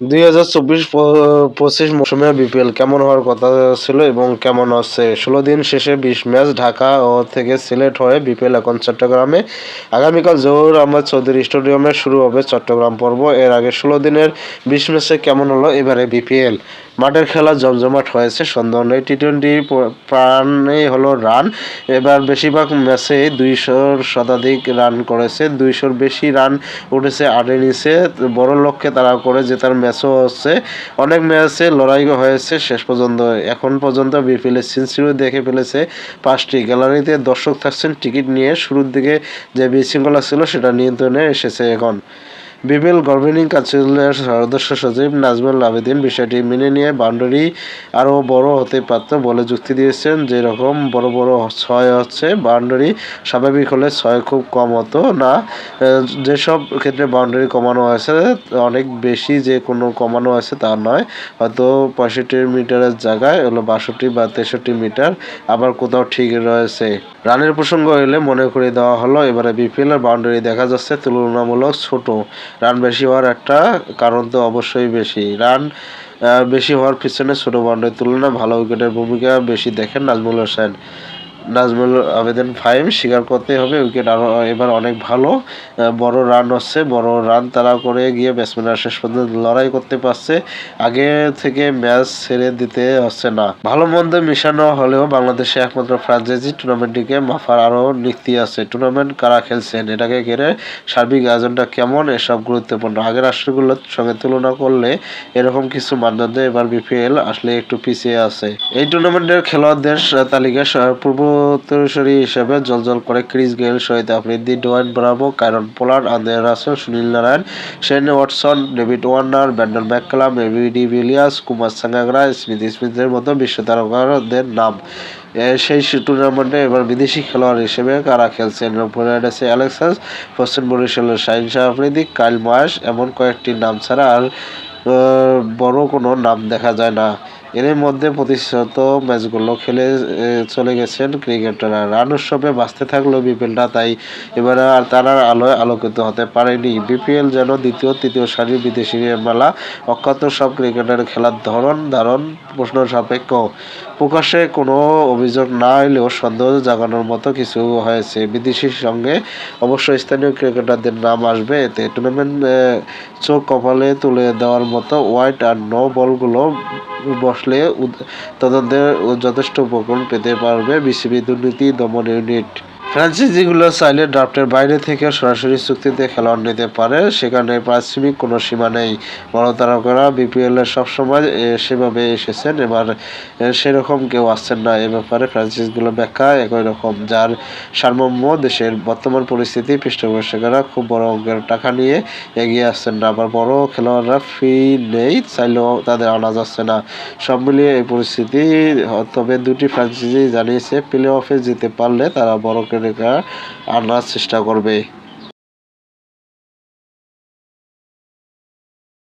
২০২৪-২৫ মৌসুমে বিপিএল কেমন হওয়ার কথা ছিল এবং কেমন হচ্ছে? ১৬ দিন শেষে ২০ ম্যাচ ঢাকা থেকে সিলেট হয়ে বিপিএল এখন চট্টগ্রামে। আগামীকাল জহুর আহমেদ চৌধুরী স্টেডিয়ামে শুরু হবে চট্টগ্রাম পর্ব। এর আগে ১৬ দিনের ২০ ম্যাচে কেমন হলো এবারে বিপিএল? মাঠের খেলা জমজমাট হয়েছে, সন্দেহ নেই। টি-টোয়েন্টির প্রাণেই হলো রান। এবার বেশিরভাগ ম্যাচে ২০০-র শতাধিক রান করেছে, ২০০-র বেশি রান উঠেছে ৮ ইনিংসে। বড় লক্ষ্যে তাড়া করে জেতার ম্যাচও হচ্ছে। অনেক ম্যাচে লড়াই হয়েছে শেষ পর্যন্ত। এখন পর্যন্ত বিপিএলের সেঞ্চুরি দেখে ফেলেছে ৫টি। গ্যালারিতে দর্শক থাকছেন টিকিট নিয়ে। শুরুর দিকে যে বিশৃঙ্খলা ছিল সেটা নিয়ন্ত্রণে এসেছে এখন। বিপিএল গভর্নিং কাউন্সিলের সদস্য সচিব নাজমুল আবেদীন বিষয়টি মেনে নিয়ে বাউন্ডারি আরও বড় হতে পারত বলে যুক্তি দিয়েছেন। যেরকম বড় বড় ছয় হচ্ছে, বাউন্ডারি স্বাভাবিক হলে ছয় খুব কম হতো না। যেসব ক্ষেত্রে বাউন্ডারি কমানো হয়েছে অনেক বেশি যে কোনো কমানো হয়েছে তা নয়। হয়তো ৬৫ মিটারের জায়গায় হলো ৬২ বা ৬৩ মিটার, আবার কোথাও ঠিক রয়েছে। রানের প্রসঙ্গ এলে মনে করিয়ে দেওয়া হলো, এবারে বিপিএলের বাউন্ডারি দেখা যাচ্ছে তুলনামূলক ছোট। রান বেশি হওয়ার একটা কারণ তো অবশ্যই বেশি। রান বেশি হওয়ার পিছনে ছোট বাউন্ডারির তুলনায় ভালো উইকেটের ভূমিকা বেশি দেখেন নাজমুল আবেদীন ফাহিম। স্বীকার করতেই হবে উইকেট এবার অনেক ভালো। বড় রান হচ্ছে, বড় রান তাড়া করে গিয়ে ব্যাটসম্যানরা শেষ পর্যন্ত লড়াই করতে পারছে। আগে থেকে ম্যাচ ছেড়ে দিতে হচ্ছে না। ভালো মন্দ মিশানো হলেও বাংলাদেশে একমাত্র ফ্র্যাঞ্চাইজি টুর্নামেন্টটিকে মাফার আরও নিক্তি আছে। টুর্নামেন্ট কারা খেলছেন, এটাকে ঘিরে সার্বিক আয়োজনটা কেমন, এসব গুরুত্বপূর্ণ। আগের আসরগুলোর সঙ্গে তুলনা করলে এরকম কিছু মানদণ্ডে এবার বিপিএল আসলে একটু পিছিয়ে আছে। এই টুর্নামেন্টের খেলোয়াড়দের তালিকায় পূর্বোত্তরসূরি হিসেবে জ্বলজ্বল করে Chris Gayle, Shahid Afridi, Dwayne Bravo, Kieron Pollard, Andre Russell, Sunil Narine, Shane Watson, David Warner, Brendon McCullum, AB de Villiers, Kumar Sangakkara, স্মিথের মতো বিশ্ব তারকাদের নাম। সেই টুর্নামেন্টে এবার বিদেশি খেলোয়াড় হিসেবে কারা খেলছেন? রংপুর রাইডার্সে অ্যালেক্স হেলস, পশ্চিম বরিশালের শাহিন শাহ আফ্রিদি, কাইল মার্শ, এমন কয়েকটি নাম ছাড়া আর বড় কোনো নাম দেখা যায় না। এর মধ্যে প্রতিশত ম্যাচগুলো খেলে চলে গেছেন ক্রিকেটাররা। রান উৎসবে বাঁচতে থাকলেও বিপিএলটা তাই এবারে আর তারা আলোয় আলোকিত হতে পারেনি। বিপিএল যেন দ্বিতীয় তৃতীয় সারির বিদেশি মেলা। অখ্যাত সব ক্রিকেটারের খেলার ধারণ প্রশ্ন সাপেক্ষ। প্রকাশ্যে কোনো অভিযোগ না এলেও সন্দেহ জাগানোর মতো কিছু হয়েছে। বিদেশির সঙ্গে অবশ্য স্থানীয় ক্রিকেটারদের নাম আসবে এতে। টুর্নামেন্ট চোখ কপালে তুলে দেওয়ার মতো ওয়াইড আর নো বলগুলো বসলে তদন্তের যথেষ্ট উপকরণ পেতে পারবে বিসিবি দুর্নীতি দমন ইউনিট। ফ্র্যাঞ্চাইজিগুলো চাইলে ড্রাফটের বাইরে থেকে সরাসরি চুক্তিতে খেলোয়াড় নিতে পারে, সেখানে পারিশ্রমিক কোনো সীমা নেই। বড় তারকারা বিপিএলে সবসময় সেভাবে এসেছেন, এবার সেরকম কেউ আসছেন না। এ ব্যাপারে ফ্র্যাঞ্চাইজিগুলোর ব্যাখ্যা একই রকম, যার সারমর্ম দেশের বর্তমান পরিস্থিতি। পৃষ্ঠপোষকেরা খুব বড় অঙ্কের টাকা নিয়ে এগিয়ে আসছেন না, আবার বড় খেলোয়াড়রা ফি নেই, চাইলেও তাদের আনা যাচ্ছে না। সব মিলিয়ে এই পরিস্থিতি। তবে দুটি ফ্র্যাঞ্চাইজি জানিয়েছে প্লে অফে যেতে পারলে তারা বড় ক্রিকেটার আনার চেষ্টা করবে।